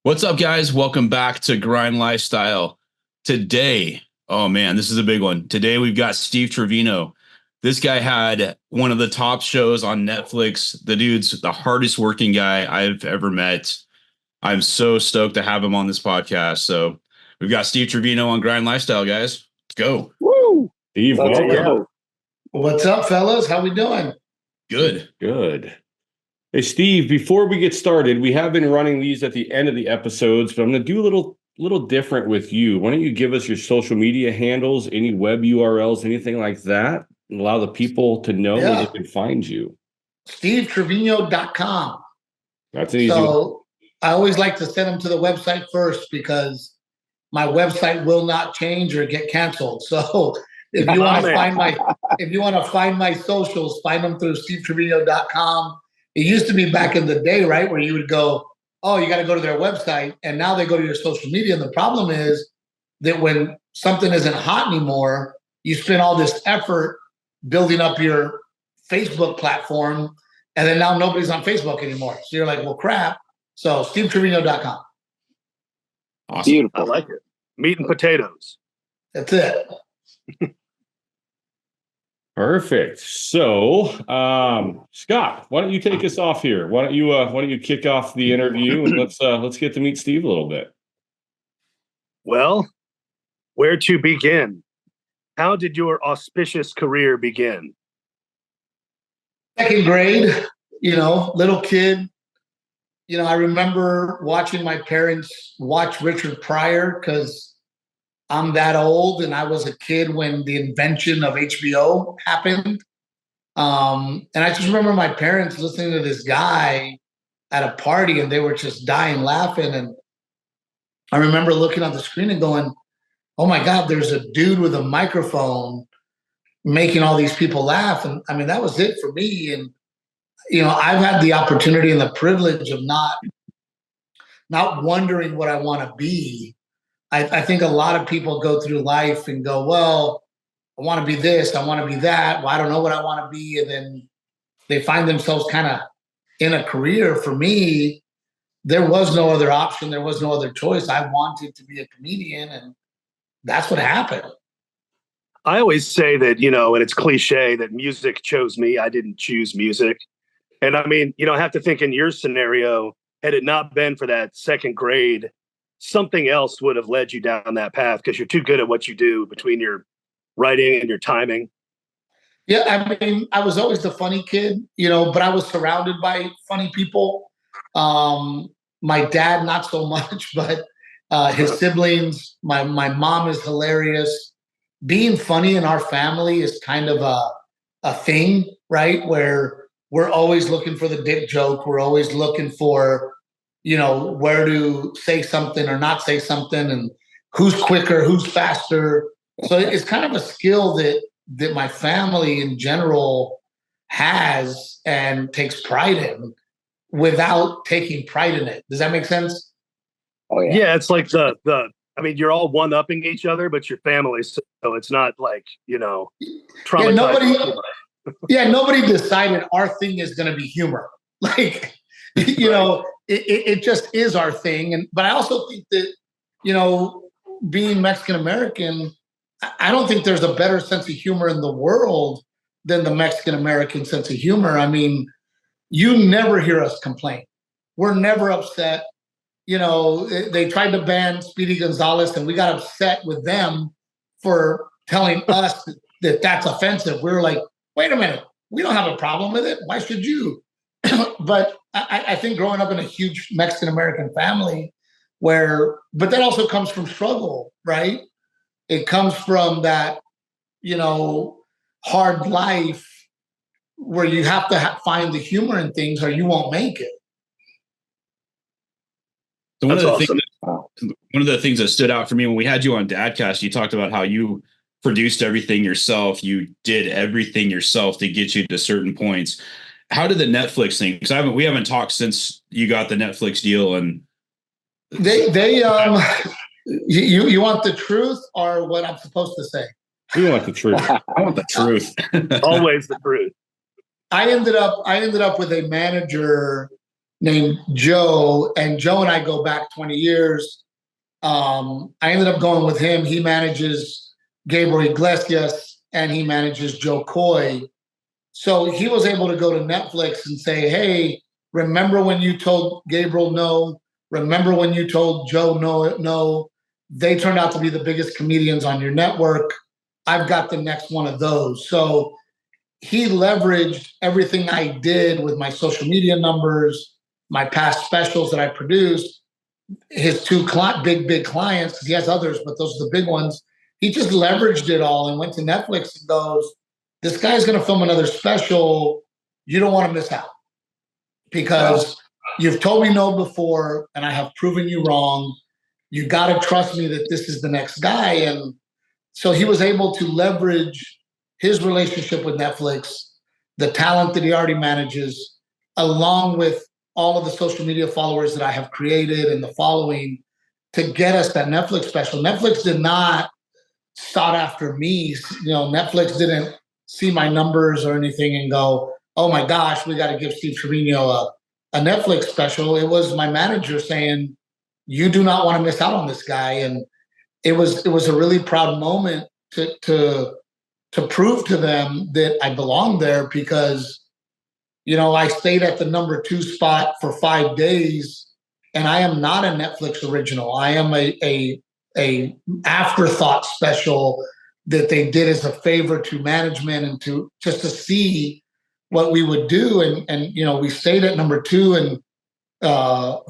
What's up, guys? Welcome back to Grind Lifestyle. Today, oh man, this is a big one. Today, we've got Steve Trevino. This guy had one of the top shows on Netflix. The dude's the hardest working guy I've ever met. I'm so stoked to have him on this podcast. So we've got Steve Trevino on Grind Lifestyle, guys. Let's go. Woo! Steve, welcome. What's up, fellas? How we doing? Good. Good. Hey, Steve, before we get started, we have been running these at the end of the episodes, but I'm going to do a little different with you. Why don't you give us your social media handles, any web URLs, anything like that, and allow the people to know where they can find you? SteveTrevino.com. That's an easy one. So I always like to send them to the website first because my website will not change or get canceled. So if you want to find my socials, find them through SteveTrevino.com. It used to be back in the day, right, where you would go, oh, you got to go to their website, and now they go to your social media. And the problem is that when something isn't hot anymore, you spend all this effort building up your Facebook platform, and then now nobody's on Facebook anymore. So you're like, well, crap. So SteveTrevino.com. Awesome. Beautiful. I like it. Meat and potatoes. That's it. Perfect. So, Scott, why don't you take us off here? Why don't you kick off the interview and let's get to meet Steve a little bit. Well, where to begin? How did your auspicious career begin? Second grade, little kid. I remember watching my parents watch Richard Pryor because I'm that old, and I was a kid when the invention of HBO happened. And I just remember my parents listening to this guy at a party, and they were just dying laughing. And I remember looking on the screen and going, oh my God, there's a dude with a microphone making all these people laugh. And I mean, that was it for me. And, I've had the opportunity and the privilege of not wondering what I want to be. I think a lot of people go through life and go, well, I want to be this, I want to be that. Well, I don't know what I want to be. And then they find themselves kind of in a career. For me, there was no other option. There was no other choice. I wanted to be a comedian, and that's what happened. I always say that, and it's cliche that music chose me. I didn't choose music. And I mean, I have to think in your scenario, had it not been for that second grade, something else would have led you down that path because you're too good at what you do between your writing and your timing. Yeah, I mean, I was always the funny kid, but I was surrounded by funny people. My dad, not so much, but his siblings, my mom is hilarious. Being funny in our family is kind of a thing, right? Where we're always looking for the dick joke. We're always looking for where to say something or not say something, and who's quicker, who's faster. So it's kind of a skill that my family in general has and takes pride in without taking pride in it. Does that make sense? Oh yeah. Yeah, it's like I mean, you're all one-upping each other, but your family, so it's not like, traumatizing. Nobody decided our thing is going to be humor. Like, it just is our thing. But I also think that, being Mexican American, I don't think there's a better sense of humor in the world than the Mexican American sense of humor. I mean, you never hear us complain. We're never upset. They tried to ban Speedy Gonzalez, and we got upset with them for telling us that that's offensive. We were like, wait a minute, we don't have a problem with it. Why should you? But I think growing up in a huge Mexican American family but that also comes from struggle, right? It comes from that, hard life where you have to find the humor in things or you won't make it. So one of the things that stood out for me when we had you on Dadcast, you talked about how you produced everything yourself. You did everything yourself to get you to certain points. How did the Netflix thing? Because we haven't talked since you got the Netflix deal, and you want the truth or what I'm supposed to say? We want the truth. I want the truth. Always the truth. I ended up with a manager named Joe, and Joe and I go back 20 years. I ended up going with him. He manages Gabriel Iglesias and he manages Joe Coy. So he was able to go to Netflix and say, hey, remember when you told Gabriel no? Remember when you told Joe no? No, they turned out to be the biggest comedians on your network. I've got the next one of those. So he leveraged everything I did with my social media numbers, my past specials that I produced, his two big clients, because he has others, but those are the big ones. He just leveraged it all and went to Netflix and goes, this guy's going to film another special. You don't want to miss out because you've told me no before and I have proven you wrong. You got to trust me that this is the next guy. And so he was able to leverage his relationship with Netflix, the talent that he already manages, along with all of the social media followers that I have created and the following to get us that Netflix special. Netflix did not sought after me. Netflix didn't see my numbers or anything and go, oh my gosh, we got to give Steve Trevino a Netflix special. It was my manager saying, you do not want to miss out on this guy. And it was a really proud moment to prove to them that I belonged there because, I stayed at the number 2 spot for 5 days, and I am not a Netflix original. I am a afterthought special that they did as a favor to management and to just to see what we would do. And we stayed at number 2 and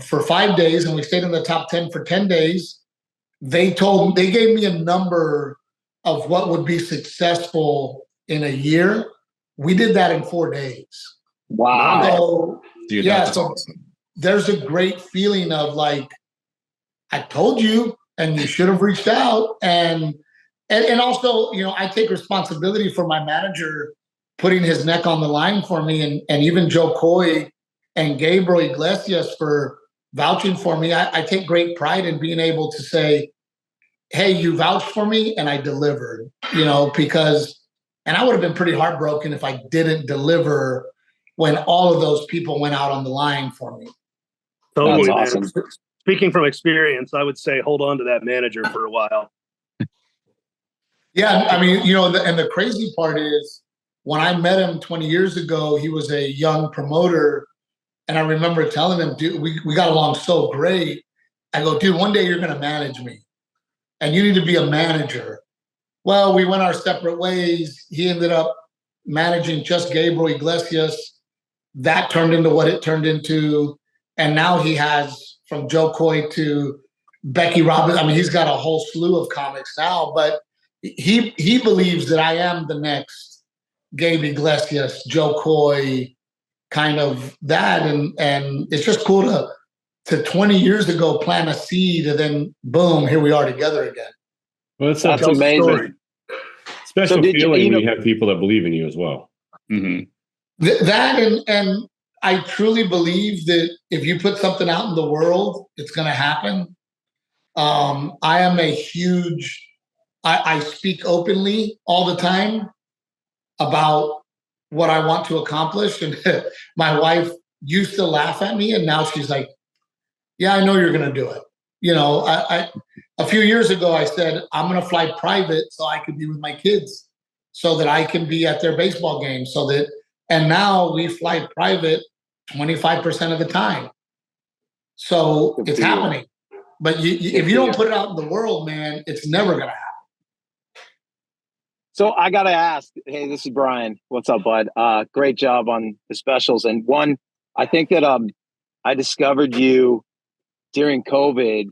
for 5 days, and we stayed in the top 10 for 10 days. They gave me a number of what would be successful in a year. We did that in 4 days. Wow. So, Dude, yeah, that's so awesome. there's a great feeling of like, I told you, and you should have reached out. And also, I take responsibility for my manager putting his neck on the line for me, and even Joe Coy and Gabriel Iglesias for vouching for me. I take great pride in being able to say, hey, you vouched for me and I delivered, because, and I would have been pretty heartbroken if I didn't deliver when all of those people went out on the line for me. Totally, That's man. awesome. Speaking from experience, I would say hold on to that manager for a while. Yeah, I mean, and the crazy part is when I met him 20 years ago, he was a young promoter. And I remember telling him, dude, we got along so great. I go, dude, one day you're going to manage me and you need to be a manager. Well, we went our separate ways. He ended up managing just Gabriel Iglesias. That turned into what it turned into. And now he has from Joe Coy to Becky Robbins. I mean, he's got a whole slew of comics now, but he believes that I am the next Gabe Iglesias, Joe Coy, kind of that. And it's just cool to 20 years ago plant a seed and then boom, here we are together again. Well, That's amazing. Story. Special So feeling when you have people that believe in you as well. Mm-hmm. That and I truly believe that if you put something out in the world, it's going to happen. I am a huge, I speak openly all the time about what I want to accomplish. And my wife used to laugh at me, and now she's like, yeah, I know you're going to do it. A few years ago, I said, I'm going to fly private so I could be with my kids, so that I can be at their baseball games, and now we fly private 25% of the time. So it's happening. But if you don't put it out in the world, man, it's never going to happen. So I got to ask, hey, this is Brian. What's up, bud? Great job on the specials. And one, I think that I discovered you during COVID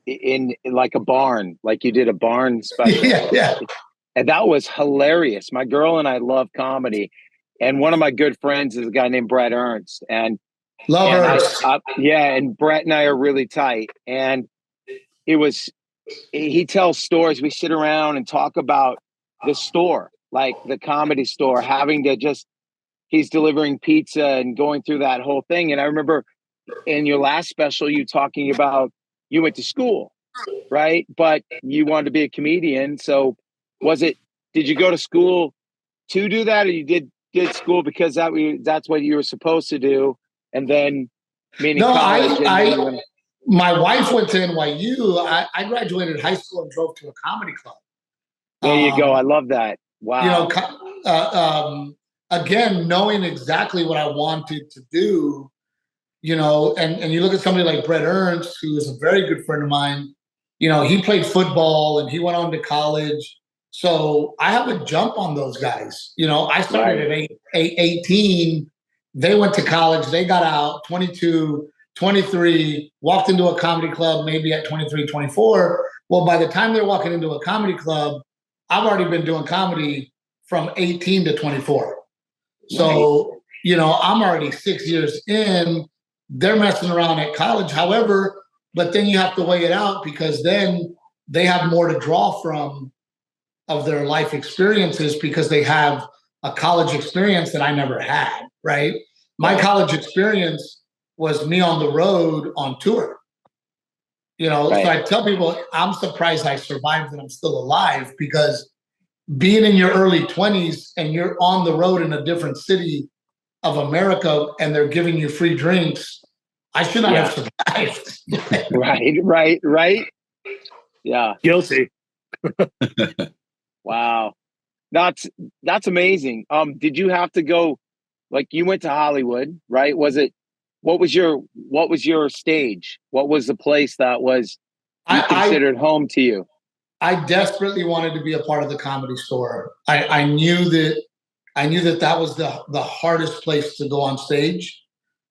in like a barn, like you did a barn special. Yeah. And that was hilarious. My girl and I love comedy. And one of my good friends is a guy named Brett Ernst. And and Brett and I are really tight. And he tells stories. We sit around and talk about the store, like the comedy store, having to he's delivering pizza and going through that whole thing. And I remember in your last special, you talking about you went to school, right? But you wanted to be a comedian. So did you go to school to do that, or you did school because that's what you were supposed to do? and then meaning No, college. my wife went to NYU. I graduated high school and drove to a comedy club. There you go. I love that. Wow. You know, again, knowing exactly what I wanted to do, you know, and you look at somebody like Brett Ernst, who is a very good friend of mine. You know, he played football and he went on to college. So I have a jump on those guys. You know, I started at 18. They went to college. They got out 22, 23, walked into a comedy club maybe at 23, 24. Well, by the time they're walking into a comedy club, I've already been doing comedy from 18 to 24. So, you know, I'm already 6 years in. They're messing around at college. However, but then you have to weigh it out because then they have more to draw from of their life experiences because they have a college experience that I never had, right? My college experience was me on the road on tour. You know, so I tell people I'm surprised I survived and I'm still alive because being in your early 20s and you're on the road in a different city of America and they're giving you free drinks, I should not have survived. Right. Yeah. Guilty. Wow. That's amazing. Did you have to go, like you went to Hollywood, right? What was your stage? What was the place that was considered home to you? I desperately wanted to be a part of the Comedy Store. I knew that that was the hardest place to go on stage.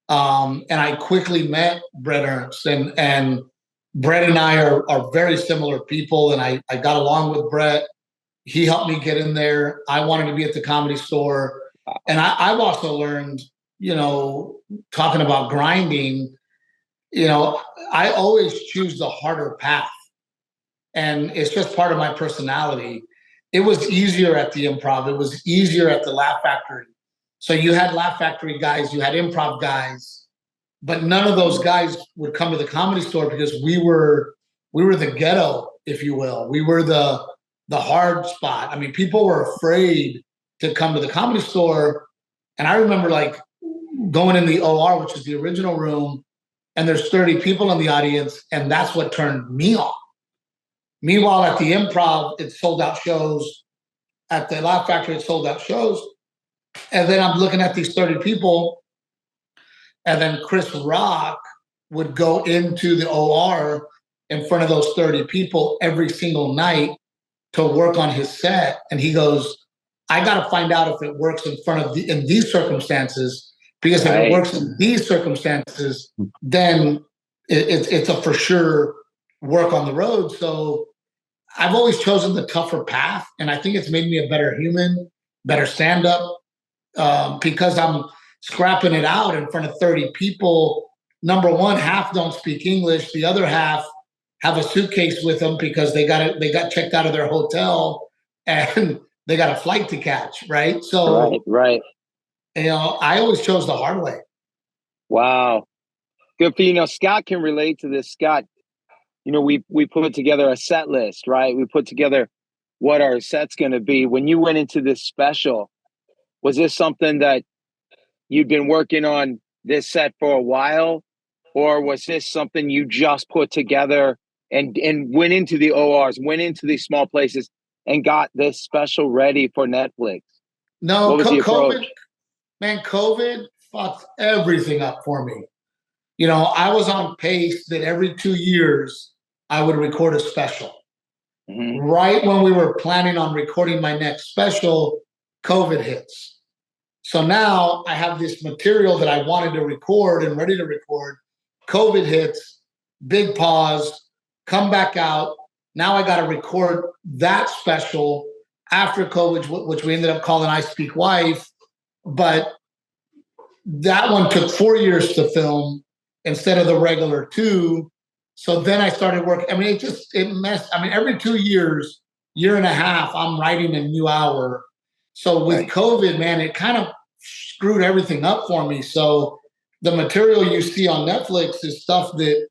And I quickly met Brett Ernst and Brett and I are very similar people. And I got along with Brett. He helped me get in there. I wanted to be at the Comedy Store. And I've also learned, you know, talking about grinding, you know, I always choose the harder path. And it's just part of my personality. It was easier at the Improv. It was easier at the Laugh Factory. So you had Laugh Factory guys, you had Improv guys, but none of those guys would come to the Comedy Store because we were the ghetto, if you will. We were the hard spot. I mean, people were afraid to come to the Comedy Store. And I remember like going in the OR, which is the original room, and there's 30 people in the audience, and that's what turned me on. Meanwhile, at the Improv, it sold out shows. At the Laugh Factory, it sold out shows. And then I'm looking at these 30 people, and then Chris Rock would go into the OR in front of those 30 people every single night to work on his set. And he goes, I got to find out if it works in these circumstances, because if it works in these circumstances, then it's a for sure work on the road. So I've always chosen the tougher path, and I think it's made me a better human, better stand-up, because I'm scrapping it out in front of 30 people. Number one, half don't speak English. The other half have a suitcase with them because they got checked out of their hotel and they got a flight to catch, right? So, right. You know, I always chose the hard way. Wow. Good for you. Know, Scott can relate to this. Scott, you know, we put together a set list, right? We put together what our set's going to be. When you went into this special, was this something that you'd been working on this set for a while, or was this something you just put together and went into the ORs, went into these small places and got this special ready for Netflix? No, what was the approach? COVID fucked everything up for me. You know, I was on pace that every 2 years I would record a special. Mm-hmm. Right when we were planning on recording my next special, COVID hits. So now I have this material that I wanted to record and ready to record. COVID hits, big pause, come back out. Now I got to record that special after COVID, which we ended up calling I Speak Wife. But that one took 4 years to film instead of the regular 2. So then I started working. I mean, it messed. I mean, every 2 years, year and a half, I'm writing a new hour. So with COVID, man, it kind of screwed everything up for me. So the material you see on Netflix is stuff that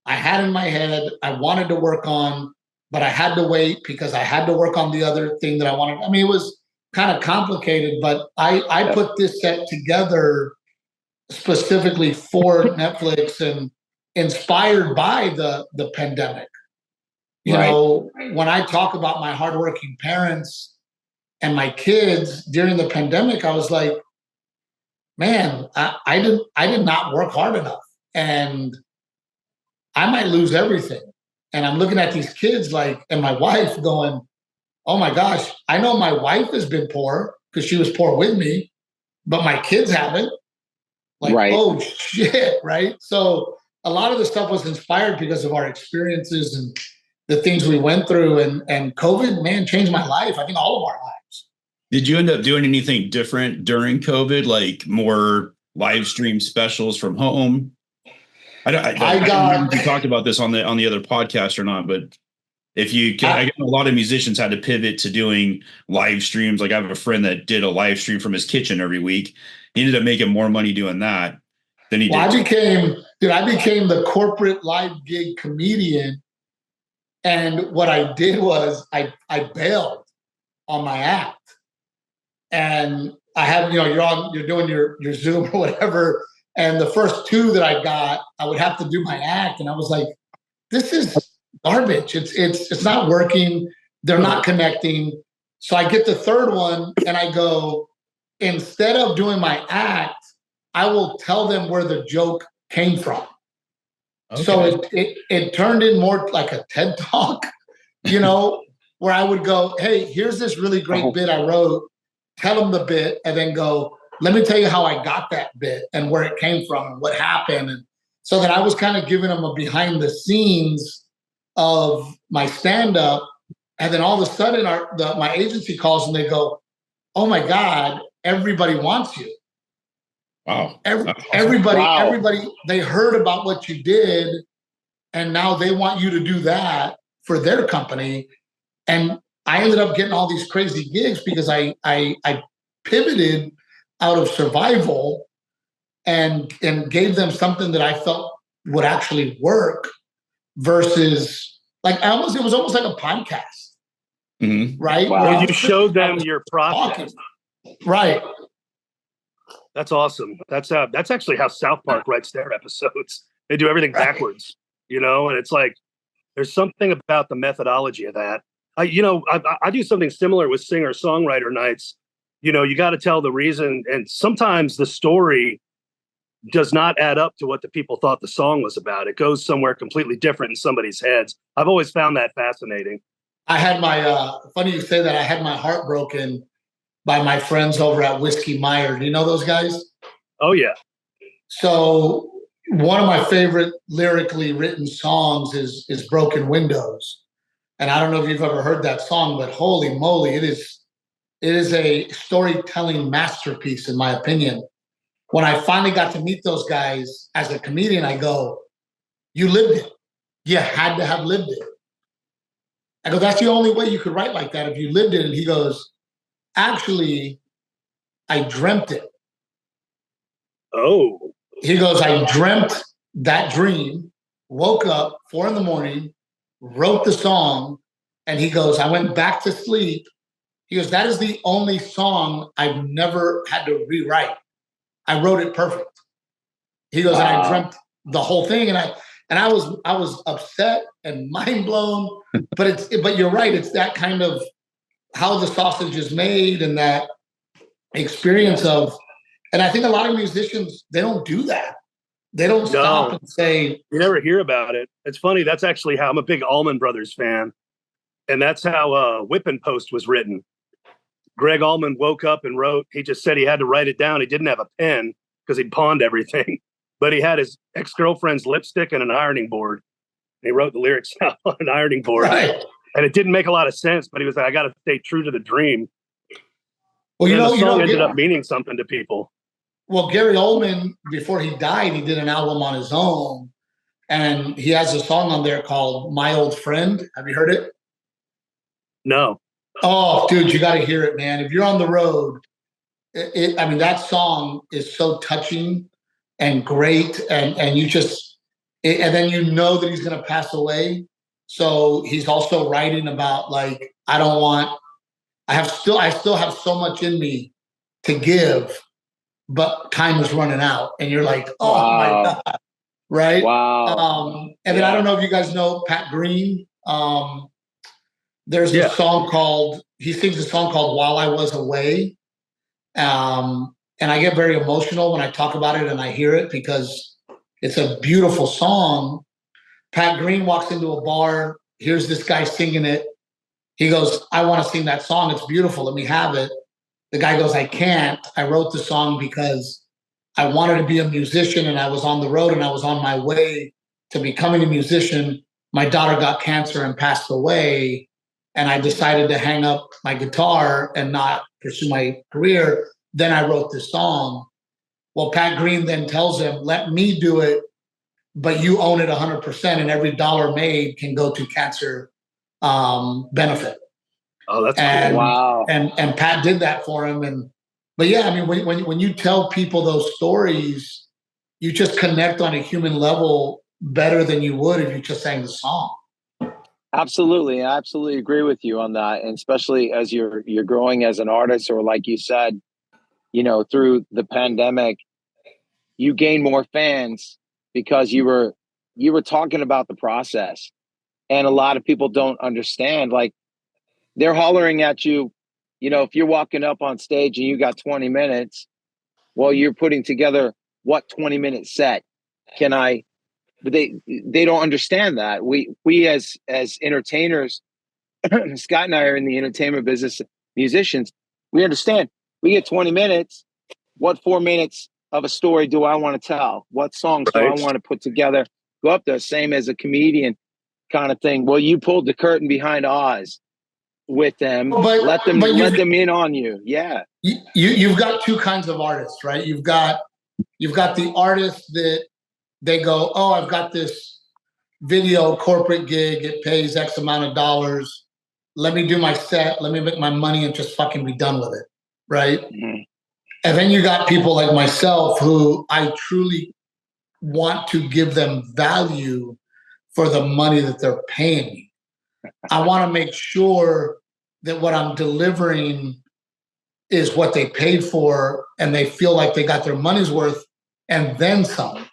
I had in my head, I wanted to work on, but I had to wait because I had to work on the other thing that I wanted. I mean, it was kind of complicated, but I put this set together specifically for Netflix and inspired by the pandemic. You know, when I talk about my hardworking parents and my kids during the pandemic, I was like, man, I did not work hard enough, and I might lose everything. And I'm looking at these kids like, and my wife going, oh my gosh, I know my wife has been poor because she was poor with me, but my kids haven't. Like, oh shit, right? So a lot of the stuff was inspired because of our experiences and the things we went through. And COVID, man, changed my life. I think all of our lives. Did you end up doing anything different during COVID, like more live stream specials from home? I don't know if you talked about this on the other podcast or not, but if you can, I guess a lot of musicians had to pivot to doing live streams. Like I have a friend that did a live stream from his kitchen every week. He ended up making more money doing that than he did. I became the corporate live gig comedian. And what I did was I bailed on my act. And I had, you're doing your Zoom or whatever. And the first two that I got, I would have to do my act. And I was like, this is garbage. It's not working. They're not connecting. So I get the third one and I go, instead of doing my act, I will tell them where the joke came from. Okay. So it turned in more like a TED Talk, where I would go, hey, here's this really great bit I wrote. Tell them the bit and then go, let me tell you how I got that bit and where it came from and what happened. And so that I was kind of giving them a behind the scenes of my stand-up. And then all of a sudden my agency calls and they go, oh my God, everybody wants you. Wow. Everybody, they heard about what you did and now they want you to do that for their company. And I ended up getting all these crazy gigs because I pivoted out of survival and gave them something that I felt would actually work versus like it was almost like a podcast. Mm-hmm. Right? Wow. Where you showed them your process. Right. That's awesome. That's actually how South Park writes their episodes. They do everything backwards, and it's like there's something about the methodology of that. I do something similar with singer-songwriter nights. You got to tell the reason, and sometimes the story does not add up to what the people thought the song was about. It goes somewhere completely different in somebody's heads. I've always found that fascinating. I had my funny you say that. I had my heart broken by my friends over at Whiskey Meyer. Do you know those guys? Oh yeah. So one of my favorite lyrically written songs is Broken Windows. And I don't know if you've ever heard that song, but holy moly, it is a storytelling masterpiece, in my opinion. When I finally got to meet those guys as a comedian, I go, you lived it. You had to have lived it. I go, that's the only way you could write like that, if you lived it. And he goes, actually, I dreamt it. Oh. He goes, I dreamt that dream, woke up 4 a.m, wrote the song, and he goes, I went back to sleep. He goes, that is the only song I've never had to rewrite. I wrote it perfect. He goes, and I dreamt the whole thing, and I was upset and mind blown. But you're right. It's that kind of how the sausage is made and that experience of. And I think a lot of musicians, they don't do that. They don't stop and say. You never hear about it. It's funny. That's actually how I'm a big Allman Brothers fan, and that's how Whippin' Post was written. Greg Allman woke up and wrote. He just said he had to write it down. He didn't have a pen because he pawned everything, but he had his ex-girlfriend's lipstick and an ironing board. He wrote the lyrics out on an ironing board, right. And it didn't make a lot of sense. But he was like, "I got to stay true to the dream." Well, the song ended up meaning something to people. Well, Gary Oldman, before he died, he did an album on his own, and he has a song on there called "My Old Friend." Have you heard it? No. Oh, dude, you got to hear it, man. If you're on the road, that song is so touching and great, and you just, and then you know that he's going to pass away. So he's also writing about like, I still have so much in me to give but time is running out. And you're like, oh Wow. my God. Right. Wow. And then I don't know if you guys know Pat Green. There's a song called, he sings a song called While I Was Away. And I get very emotional when I talk about it and I hear it because it's a beautiful song. Pat Green walks into a bar, hears this guy singing it. He goes, I want to sing that song. It's beautiful. Let me have it. The guy goes, I can't. I wrote the song because I wanted to be a musician and I was on the road and I was on my way to becoming a musician. My daughter got cancer and passed away. And I decided to hang up my guitar and not pursue my career. Then I wrote this song. Well, Pat Green then tells him, let me do it, but you own it 100%, and every dollar made can go to cancer benefit. Oh, that's cool. Wow. And Pat did that for him. But yeah, I mean, when you tell people those stories, you just connect on a human level better than you would if you just sang the song. Absolutely. I absolutely agree with you on that. And especially as you're growing as an artist, or like you said, through the pandemic, you gain more fans because you were talking about the process. And a lot of people don't understand, like, they're hollering at you, if you're walking up on stage and you got 20 minutes, well, you're putting together what 20-minute set but they don't understand that. We as entertainers, Scott and I are in the entertainment business, musicians, we understand we get 20 minutes. What 4 minutes of a story do I want to tell? What songs do I want to put together? Go up there, same as a comedian kind of thing. Well, you pulled the curtain behind Oz with them. Let them in on you. Yeah. You've got two kinds of artists, right? You've got the artists that they go, oh, I've got this video corporate gig. It pays X amount of dollars. Let me do my set. Let me make my money and just fucking be done with it. Right. Mm-hmm. And then you got people like myself who I truly want to give them value for the money that they're paying me. I want to make sure that what I'm delivering is what they paid for and they feel like they got their money's worth and then some.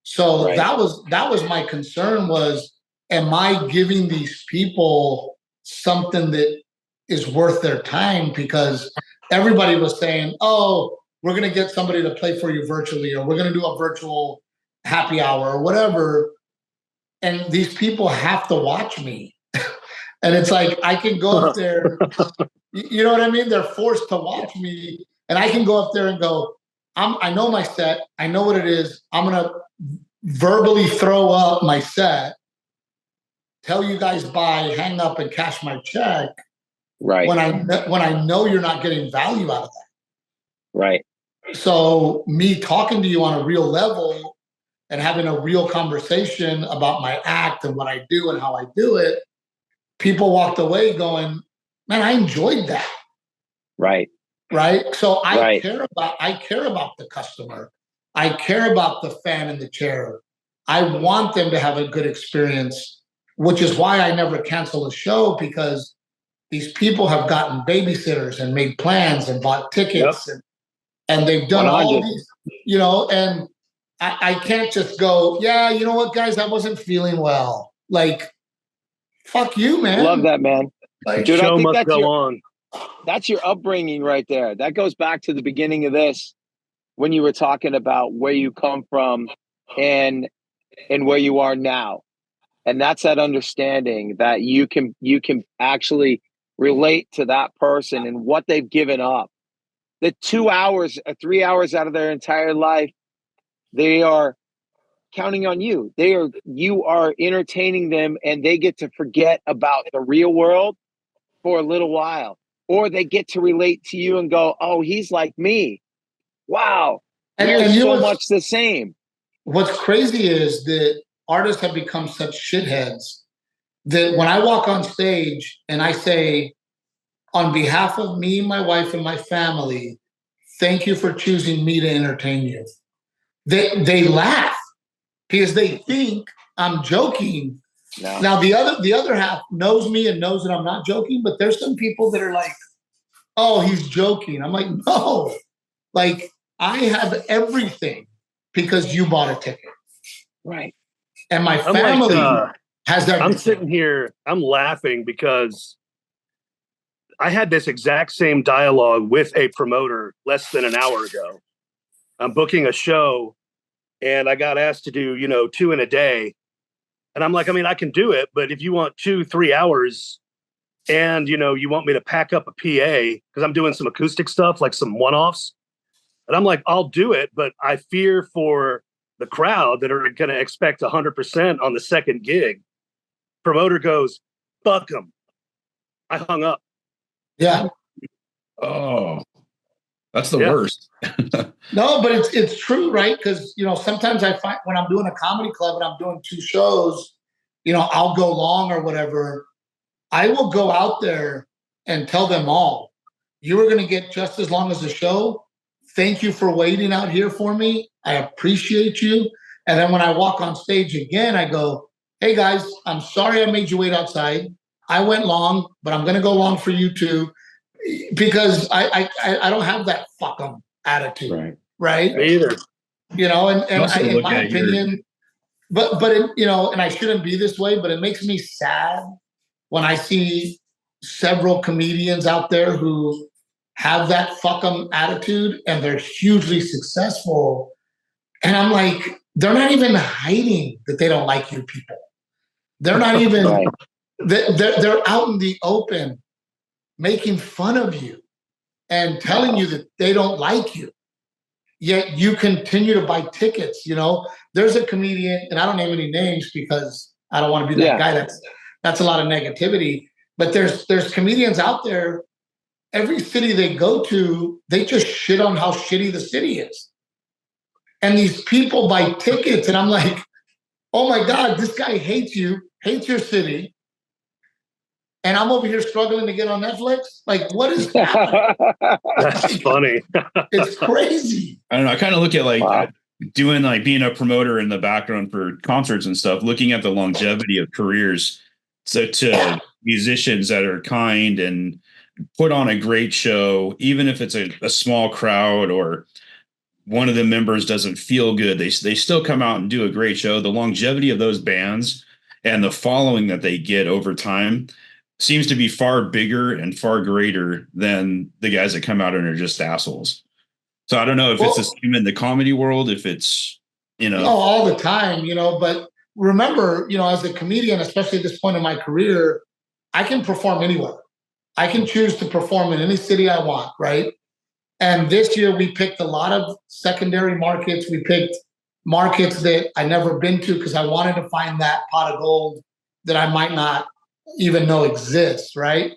So that was my concern was, am I giving these people something that is worth their time? Because everybody was saying, oh, we're going to get somebody to play for you virtually, or we're going to do a virtual happy hour or whatever. And these people have to watch me. And it's like, I can go up there, you know what I mean? They're forced to watch me, and I can go up there and go, I know my set. I know what it is. I'm going to verbally throw up my set, tell you guys bye, hang up and cash my check. Right. When I know you're not getting value out of that. Right. So me talking to you on a real level and having a real conversation about my act and what I do and how I do it, people walked away going, man, I enjoyed that. Right. Right. So I care about the customer. I care about the fan in the chair. I want them to have a good experience, which is why I never cancel a show, because these people have gotten babysitters and made plans and bought tickets and they've done 100. All these, and I can't just go, yeah, you know what, guys, I wasn't feeling well. Like, fuck you, man. Love that, man. Like, dude, show must go on. That's your upbringing right there. That goes back to the beginning of this, when you were talking about where you come from and where you are now. And that's that understanding that you can actually relate to that person and what they've given up. The 2 hours, 3 hours out of their entire life, they are counting on you. You are entertaining them, and they get to forget about the real world for a little while. Or they get to relate to you and go, oh, he's like me. Wow. And so much the same. What's crazy is that artists have become such shitheads that when I walk on stage and I say, on behalf of me, my wife, and my family, thank you for choosing me to entertain you. They laugh because they think I'm joking. No. Now the other half knows me and knows that I'm not joking, but there's some people that are like, oh, he's joking. I'm like, no. Like, I have everything because you bought a ticket. Right. And my I'm family has everything. I'm sitting here, I'm laughing because I had this exact same dialogue with a promoter less than an hour ago. I'm booking a show and I got asked to do, 2 in a day. And I'm like, I mean, I can do it, but if you want 2-3 hours and, you want me to pack up a PA, because I'm doing some acoustic stuff, like some one-offs. And I'm like, I'll do it, but I fear for the crowd that are going to expect 100% on the second gig. Promoter goes, fuck them. I hung up. Yeah. Oh, that's the Yeah. worst. No, but it's true, right? Because sometimes I find when I'm doing a comedy club and I'm doing 2 shows, I'll go long or whatever. I will go out there and tell them all, you are going to get just as long as the show. Thank you for waiting out here for me. I appreciate you. And then when I walk on stage again, I go, hey guys, I'm sorry I made you wait outside. I went long, but I'm going to go long for you too, because I don't have that fuck 'em attitude, right? Me either. In my opinion, and I shouldn't be this way, but it makes me sad when I see several comedians out there who have that fuck 'em attitude and they're hugely successful. And I'm like, they're not even hiding that they don't like you people. They're not even, Right. they're out in the open making fun of you and telling you that they don't like you. Yet you continue to buy tickets. There's a comedian, and I don't name any names because I don't want to be that guy. That's a lot of negativity. But there's comedians out there. Every city they go to, they just shit on how shitty the city is. And these people buy tickets, and I'm like, oh my God, this guy hates you, hates your city. And I'm over here struggling to get on Netflix. Like, what is happening? That's funny. It's crazy. I don't know. I kind of look at doing being a promoter in the background for concerts and stuff, looking at the longevity of careers. So to musicians that are kind and put on a great show, even if it's a small crowd or one of the members doesn't feel good, they still come out and do a great show. The longevity of those bands and the following that they get over time seems to be far bigger and far greater than the guys that come out and are just assholes. So I don't know if it's the same in the comedy world, if it's, all the time, but remember, as a comedian, especially at this point in my career, I can perform anywhere. I can choose to perform in any city I want, right? And this year we picked a lot of secondary markets. We picked markets that I never been to because I wanted to find that pot of gold that I might not even know exists, right?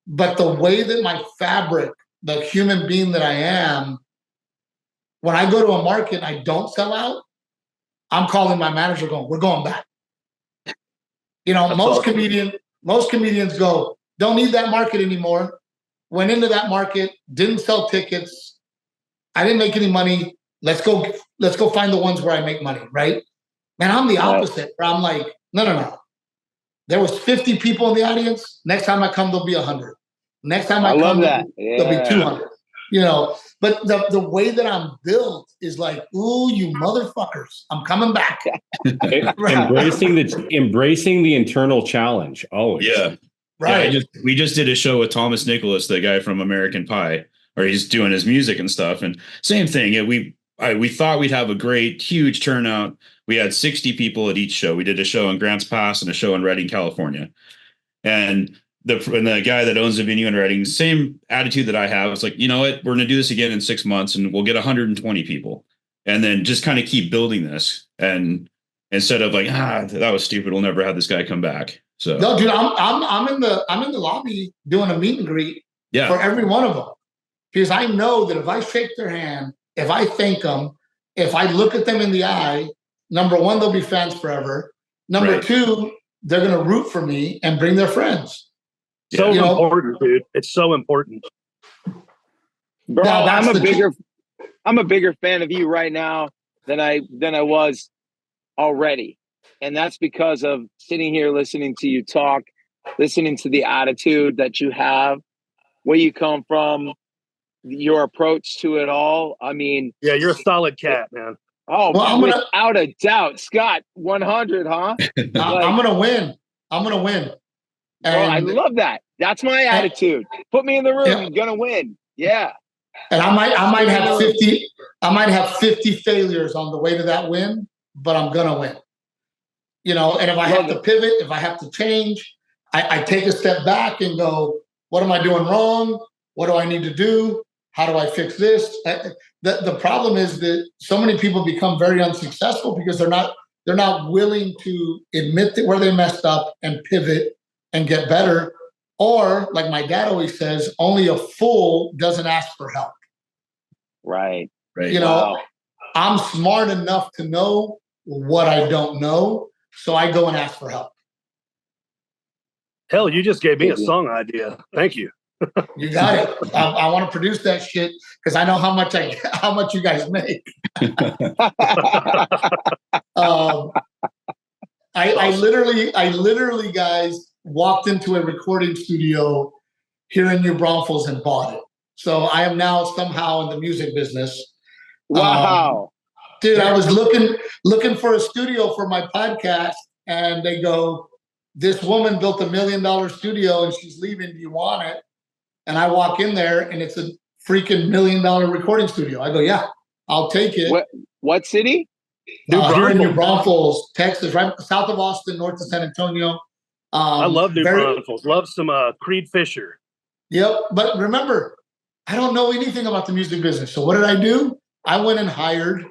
But the way that my fabric, the human being that I am, when I go to a market and I don't sell out, I'm calling my manager going, we're going back. Most comedians go, don't need that market anymore. Went into that market, didn't sell tickets. I didn't make any money. Let's go find the ones where I make money, right? Man, I'm the opposite. Where I'm like, no. There was 50 people in the audience. Next time I come, there'll be 100. Next time I come, there'll be 200. But the way that I'm built is like, ooh, you motherfuckers, I'm coming back. embracing the internal challenge always. Yeah. Right. Yeah, we just did a show with Thomas Nicholas, the guy from American Pie, where he's doing his music and stuff. And same thing. We thought we'd have a great, huge turnout. We had 60 people at each show. We did a show in Grants Pass and a show in Redding, California. And the guy that owns the venue in Redding, same attitude that I have. It's like, you know what? We're going to do this again in 6 months and we'll get 120 people. And then just kind of keep building this. And instead of like, that was stupid, we'll never have this guy come back. So no, dude, I'm in the lobby doing a meet and greet for every one of them. Because I know that if I shake their hand, if I thank them, if I look at them in the eye, number one, they'll be fans forever. Number two, they're going to root for me and bring their friends. So important, dude. It's so important. Bro, I'm a bigger fan of you right now than I was already. And that's because of sitting here listening to you talk, listening to the attitude that you have, where you come from, your approach to it all. I mean, Yeah, you're a solid cat, man. oh, Well, without a doubt, Scott, 100, huh? I'm gonna win. I'm gonna win. Bro, I love that. That's my attitude. Put me in the room. Yeah. You're gonna win. Yeah. And I might have 50. I might have 50 failures on the way to that win, but I'm gonna win. You know, and if I have to pivot, if I have to change, I take a step back and go, what am I doing wrong? What do I need to do? How do I fix this? The problem is that so many people become very unsuccessful because they're not willing to admit that where they messed up and pivot and get better. Or, like my dad always says, only a fool doesn't ask for help. Right. You know, I'm smart enough to know what I don't know, so I go and ask for help. Hell, you just gave me a song idea. Thank you. You got it. I want to produce that shit because I know how much you guys make. I literally, guys, walked into a recording studio here in New Braunfels and bought it. So I am now somehow in the music business. Wow. Dude, I was looking for a studio for my podcast, and they go, this woman built $1 million studio and she's leaving. Do you want it? And I walk in there and it's a freaking $1 million recording studio. I go, yeah, I'll take it. What city? Here in New Braunfels, Texas, right south of Austin, north of San Antonio. I love New Braunfels. Love some Creed Fisher. Yep. But remember, I don't know anything about the music business. So what did I do? I went and hired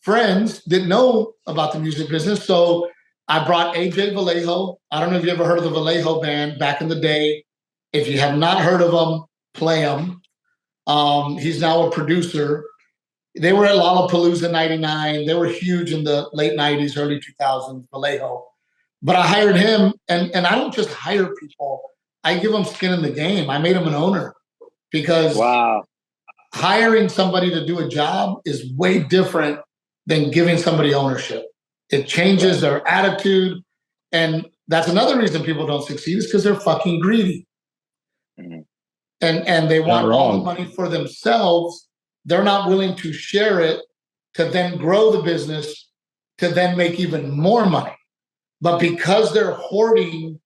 friends that know about the music business. So I brought AJ Vallejo. I don't know if you ever heard of the Vallejo band back in the day. If you have not heard of them, play them. He's now a producer. They were at Lollapalooza '99. They were huge in the late '90s, early 2000s, Vallejo. But I hired him, and I don't just hire people. I give them skin in the game. I made him an owner because hiring somebody to do a job is way different than giving somebody ownership. It changes their attitude. And that's another reason people don't succeed is because they're fucking greedy. Mm-hmm. And they want all the money for themselves. They're not willing to share it to then grow the business, to then make even more money. But because they're hoarding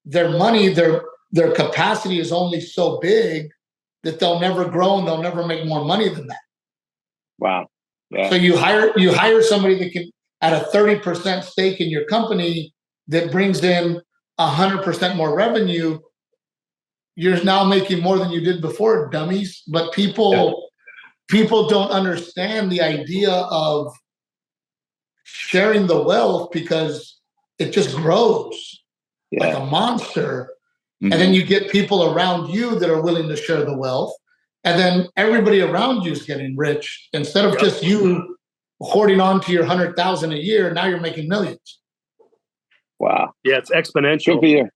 their money, their capacity is only so big that they'll never grow and they'll never make more money than that. Wow. Yeah. So you hire somebody that can, at a 30% stake in your company, that brings in 100% more revenue. You're now making more than you did before, dummies. But people don't understand the idea of sharing the wealth because it just grows like a monster. Mm-hmm. And then you get people around you that are willing to share the wealth. And then everybody around you is getting rich. Instead of just you hoarding on to your 100,000 a year, now you're making millions. Wow. Yeah, it's exponential. Good for you.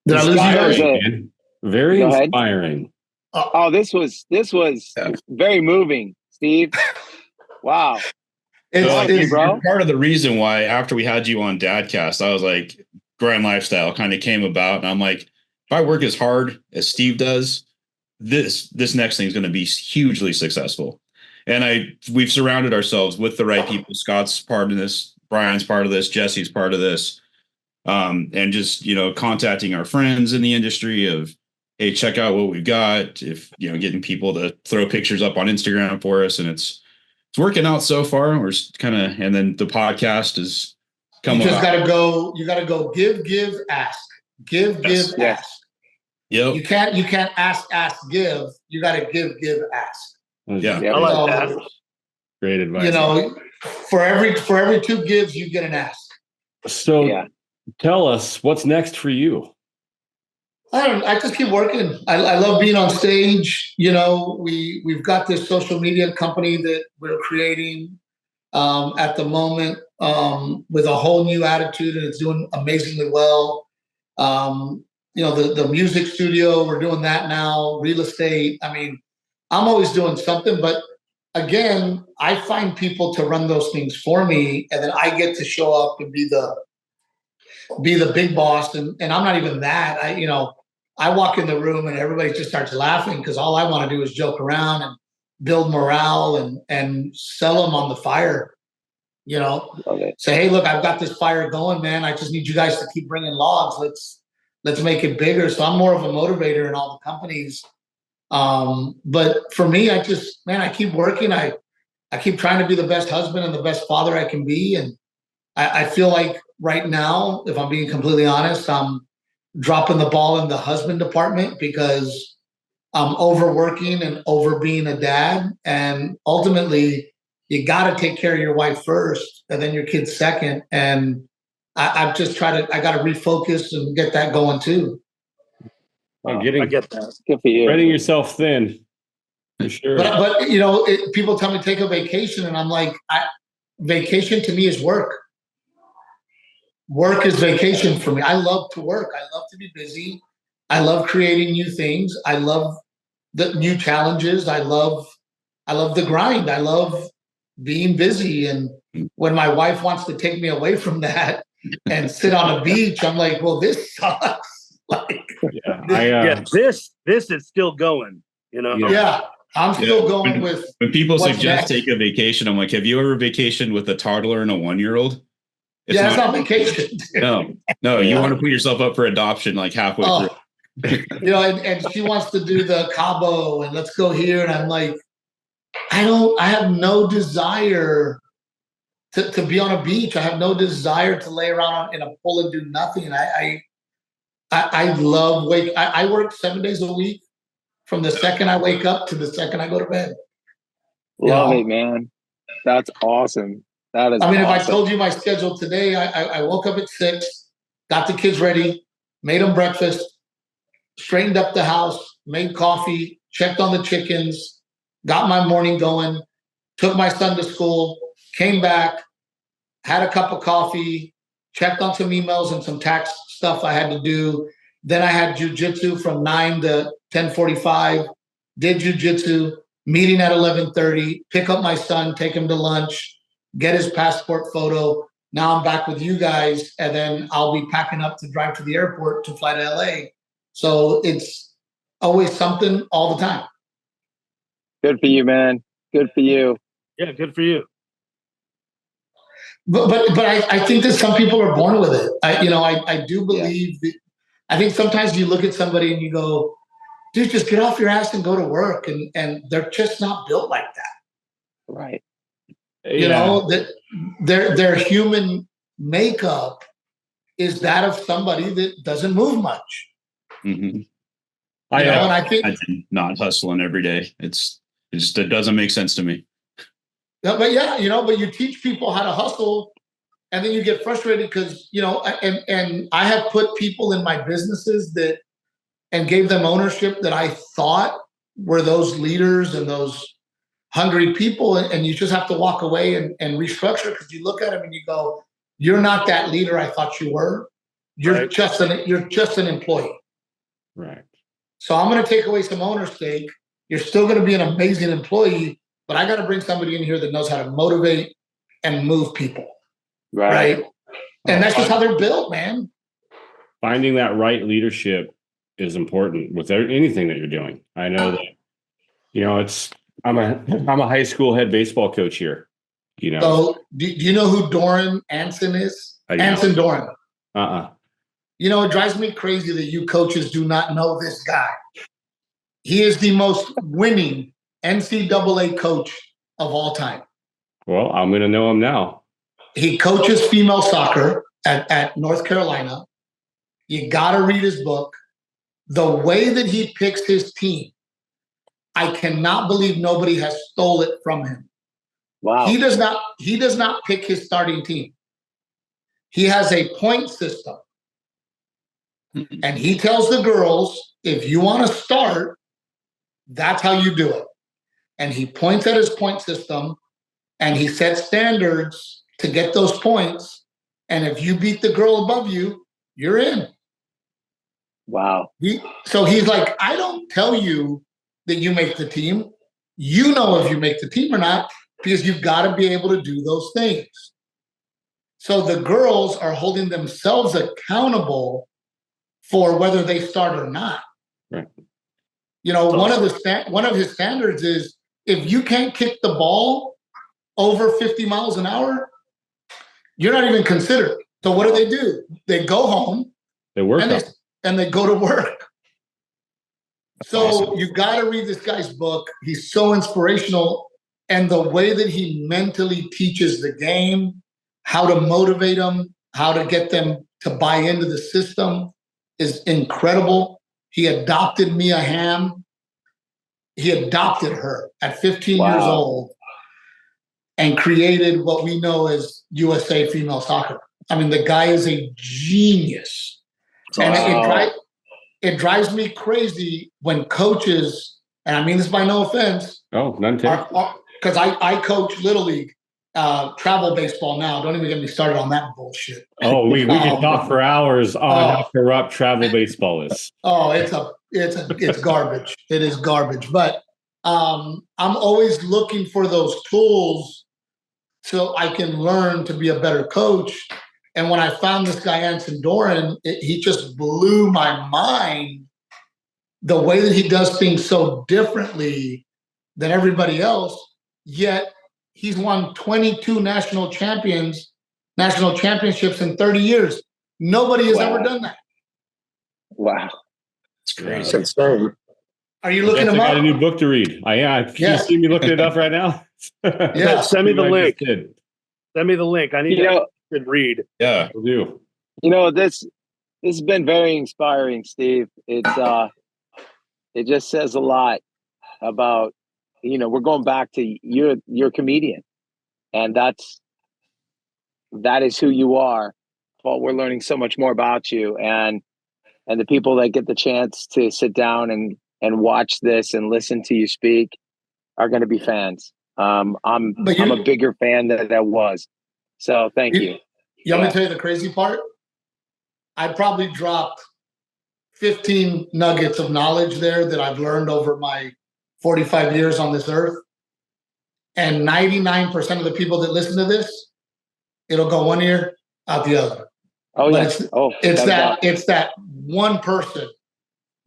Did I lose you guys? Very inspiring. Oh, this was very moving, Steve. Wow. It's part of the reason why after we had you on Dadcast, I was like, Grind Lifestyle kind of came about. And I'm like, if I work as hard as Steve does, this next thing is going to be hugely successful. And we've surrounded ourselves with the right people. Scott's part of this, Brian's part of this, Jesse's part of this. And just, contacting our friends in the industry of, hey, check out what we've got. If, getting people to throw pictures up on Instagram for us. And it's working out so far. We're kind of, and then the podcast is coming. You just got to go, give, ask. Give, ask. Yep. You can't ask, give. You got to give, ask. Yeah. I like that. Great advice. For every 2 gives, you get an ask. So tell us what's next for you. I just keep working. I love being on stage. We've got this social media company that we're creating at the moment with a whole new attitude, and it's doing amazingly well. The music studio, we're doing that now. Real estate. I mean, I'm always doing something, but again, I find people to run those things for me, and then I get to show up and be be the big boss. And I'm not even that. I walk in the room and everybody just starts laughing because all I want to do is joke around and build morale and sell them on the fire. Say, hey, look, I've got this fire going, man. I just need you guys to keep bringing logs. Let's make it bigger. So I'm more of a motivator in all the companies. But for me, I keep working. I keep trying to be the best husband and the best father I can be. And I feel like right now, if I'm being completely honest, I'm dropping the ball in the husband department because I'm overworking and over being a dad. And ultimately, you got to take care of your wife first and then your kids second. And I got to refocus and get that going too. I get that. Good for you. Spreading yourself thin. For sure. But people tell me take a vacation, and I'm like, vacation to me is work. Work is vacation for me. I love to work. I love to be busy. I love creating new things. I love the new challenges. I love the grind. I love being busy. And when my wife wants to take me away from that and sit on a beach, I'm like, well, this sucks. This is still going. Yeah. I'm still going with. When people suggest take a vacation, I'm like, have you ever vacationed with a toddler and a 1-year-old? It's not vacation. No, you want to put yourself up for adoption like halfway through. And she wants to do the Cabo and let's go here. And I'm like, I have no desire to be on a beach. I have no desire to lay around in a pool and do nothing. I love I work 7 days a week from the second I wake up to the second I go to bed. Love it, man. That's awesome. That is if I told you my schedule today, I woke up at 6, got the kids ready, made them breakfast, straightened up the house, made coffee, checked on the chickens, got my morning going, took my son to school, came back, had a cup of coffee, checked on some emails and some tax stuff I had to do. Then I had jujitsu from 9 to 10:45, did jujitsu, meeting at 11:30, pick up my son, take him to lunch, get his passport photo. Now I'm back with you guys, and then I'll be packing up to drive to the airport to fly to LA. So it's always something all the time. Good for you, man. Good for you. Yeah, good for you. But I think that some people are born with it. I do believe that. I think sometimes you look at somebody and you go, dude, just get off your ass and go to work. And they're just not built like that. Right. That their human makeup is that of somebody that doesn't move much. Mm-hmm. And I think not hustling every day. It doesn't make sense to me. But you teach people how to hustle, and then you get frustrated because and I have put people in my businesses and gave them ownership that I thought were those leaders and those hungry people, and you just have to walk away and restructure because you look at them and you go, you're not that leader I thought you were. You're just an employee. Right. So I'm going to take away some owner stake. You're still going to be an amazing employee, but I got to bring somebody in here that knows how to motivate and move people. Right. And that's just how they're built, man. Finding that right leadership is important with anything that you're doing. I know that, I'm a high school head baseball coach here, So do you know who Doran Anson is? Anson Doran. It drives me crazy that you coaches do not know this guy. He is the most winning NCAA coach of all time. Well, I'm going to know him now. He coaches female soccer at North Carolina. You got to read his book. The way that he picks his team, I cannot believe nobody has stole it from him. Wow. He does not pick his starting team. He has a point system. And he tells the girls, if you want to start, that's how you do it. And he points at his point system and he sets standards to get those points. And if you beat the girl above you, you're in. Wow. So he's like, I don't tell you that you make the team. You know if you make the team or not, because you've got to be able to do those things. So the girls are holding themselves accountable for whether they start or not. Right. You know, one of his standards is if you can't kick the ball over 50 miles an hour, you're not even considered. So what do? They go home. They work and they go to work. That's so awesome. You got to read this guy's book. He's so inspirational. And the way that he mentally teaches the game, how to motivate them, how to get them to buy into the system is incredible. He adopted Mia Hamm. He adopted her at 15 years old and created what we know as USA female soccer. I mean, the guy is a genius. And it drives me crazy when coaches, and I mean this by no offense. Oh, none taken. Because I coach Little League, travel baseball now. Don't even get me started on that bullshit. Oh, we can talk for hours on how corrupt travel baseball is. Oh, it's garbage. It is garbage. But I'm always looking for those tools so I can learn to be a better coach. And when I found this guy, Anson Doran, he just blew my mind. The way that he does things so differently than everybody else, yet he's won 22 national championships in 30 years. Nobody has ever done that. Wow. It's great. That's insane. Are you looking him I got up? a new book to read. Can you see me looking it up right now? Yeah. Send me the link. Send me the link. I need to read. Yeah. Will do. You know, this has been very inspiring, Steve. It's it just says a lot about, you know, we're going back to you're a comedian, and that is who you are. But we're learning so much more about you, and the people that get the chance to sit down and watch this and listen to you speak are going to be fans. I'm a bigger fan than I was. So thank you. You want me to tell you the crazy part? I probably dropped 15 nuggets of knowledge there that I've learned over my 45 years on this earth. And 99% of the people that listen to this, it'll go one ear, out the other. Oh, yeah. It's that one person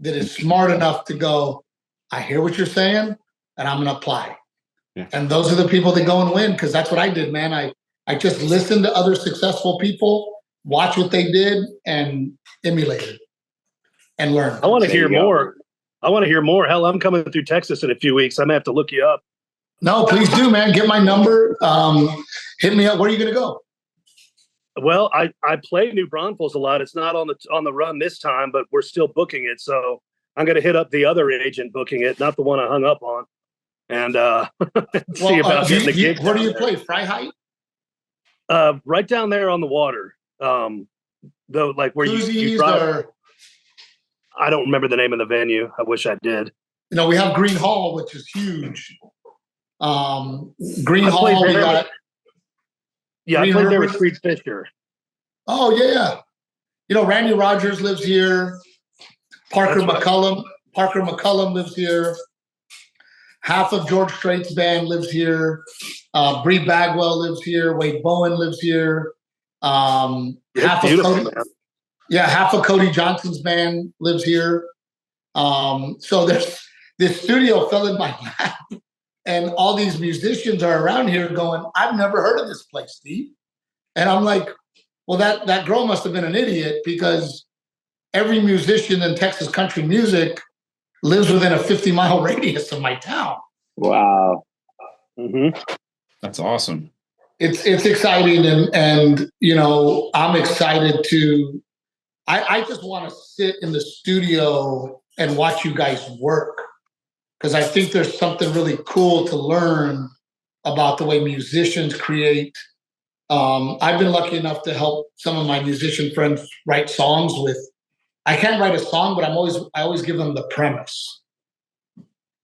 that is smart enough to go, I hear what you're saying, and I'm going to apply. Yeah. And those are the people that go and win, because that's what I did, man. I just listened to other successful people, watch what they did, and emulated and learn. I want to hear more. Hell, I'm coming through Texas in a few weeks. I'm going to have to look you up. No, please do, man. Get my number. Hit me up. Where are you going to go? Well, I play New Braunfels a lot. It's not on the run this time, but we're still booking it. So I'm going to hit up the other agent booking it, not the one I hung up on, and see about getting the gig. Where do you play? Freiheit? Right down there on the water. Though, like where you drive. I don't remember the name of the venue. I wish I did. You know, we have Green Hall, which is huge. Green Hall, we got. Yeah, I played there with Creed Fisher. Oh, yeah. You know, Randy Rogers lives here. Parker McCullum lives here. Half of George Strait's band lives here. Bree Bagwell lives here. Wade Bowen lives here. Half of Cody Johnson's band lives here. So this studio fell in my lap. And all these musicians are around here going, I've never heard of this place, Steve. And I'm like, well, that girl must have been an idiot, because every musician in Texas country music lives within a 50-mile radius of my town. Wow. Mm-hmm. That's awesome. It's exciting. And you know, I'm excited to, I just want to sit in the studio and watch you guys work, because I think there's something really cool to learn about the way musicians create. I've been lucky enough to help some of my musician friends write songs with. I can't write a song, but I always give them the premise.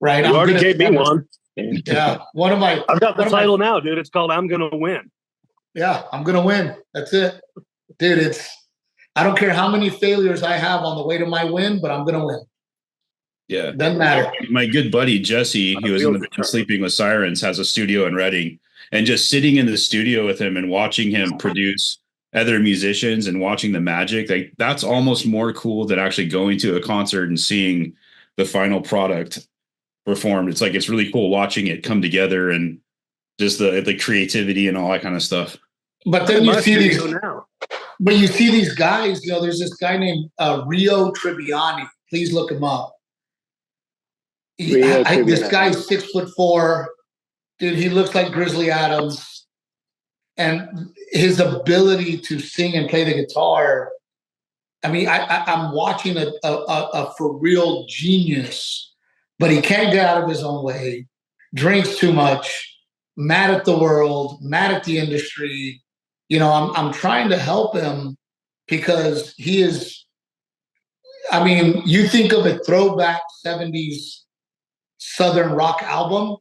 Right? You already gave me one. Yeah, I've got the title now, dude. It's called "I'm Gonna Win." Yeah, I'm gonna win. That's it, dude. I don't care how many failures I have on the way to my win, but I'm gonna win. Yeah. Doesn't matter. My good buddy, Jesse, he was in the Sleeping with Sirens, has a studio in Reading. And just sitting in the studio with him and watching him produce other musicians and watching the magic, like that's almost more cool than actually going to a concert and seeing the final product performed. It's like, it's really cool watching it come together and just the creativity and all that kind of stuff. But then you see these now. But you see these guys, you know, there's this guy named Rio Tribbiani. Please look him up. This guy's 6'4". Dude, he looks like Grizzly Adams. And his ability to sing and play the guitar, I mean, I'm watching a for real genius, but he can't get out of his own way, drinks too much, mad at the world, mad at the industry. You know, I'm trying to help him because he is, I mean, you think of a throwback 70s Southern rock album,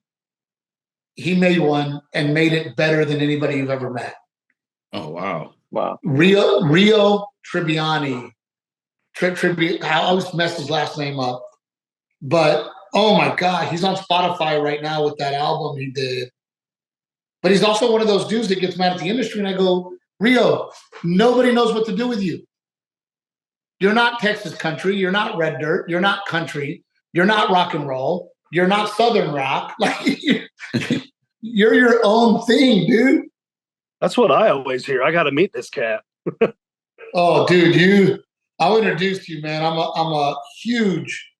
he made one and made it better than anybody you've ever met. Oh, wow. Wow. Rio Tribbiani. I always mess his last name up. But, oh my God, he's on Spotify right now with that album he did. But he's also one of those dudes that gets mad at the industry. And I go, Rio, nobody knows what to do with you. You're not Texas country. You're not red dirt. You're not country. You're not rock and roll. You're not Southern rock. Like, you're your own thing, dude. That's what I always hear. I got to meet this cat. Oh, dude, I'll introduce you, man. I'm a huge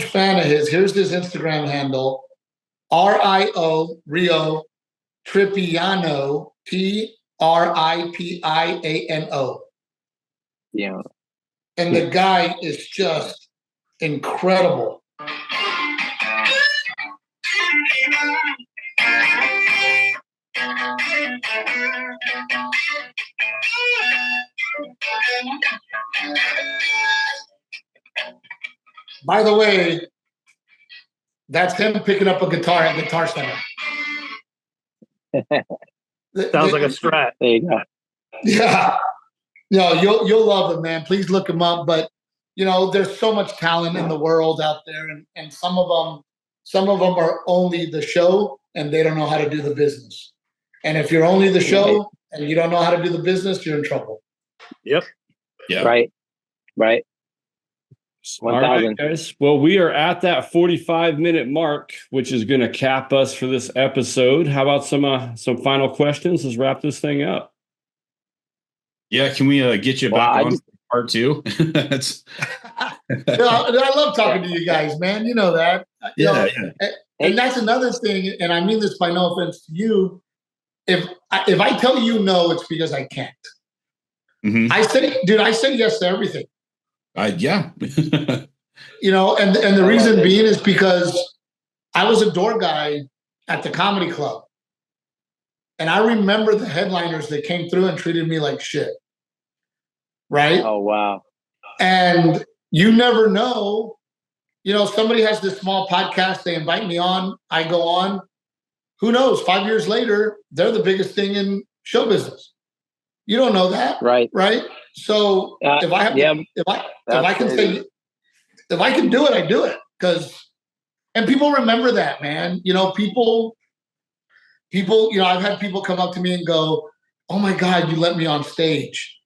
fan of his. Here's his Instagram handle: Rio Trippiano, Trippiano. Yeah. And the guy is just incredible. By the way, that's him picking up a guitar at Guitar Center. Sounds like a strat. There you go. Yeah. No, you'll love him, man. Please look him up. But you know, there's so much talent in the world out there, and some of them are only the show and they don't know how to do the business. And if you're only the show and you don't know how to do the business, you're in trouble. Yep. Yeah. Right. All right, guys. Well, we are at that 45-minute mark, which is going to cap us for this episode. How about some final questions? Let's wrap this thing up. Yeah, can we get you back on part 2? That's I love talking to you guys, man. You know that. Yeah. And that's another thing, and I mean this by no offense to you. If I tell you no, it's because I can't. Mm-hmm. I say yes to everything. Yeah. You know, and the reason being is because I was a door guy at the comedy club. And I remember the headliners that came through and treated me like shit. Right? Oh, wow. And you never know. You know, somebody has this small podcast. They invite me on. I go on. Who knows? 5 years later, they're the biggest thing in show business. You don't know that. Right. So if I can do it, I do it. And people remember that, man. You know, people, you know, I've had people come up to me and go, "Oh my God, you let me on stage."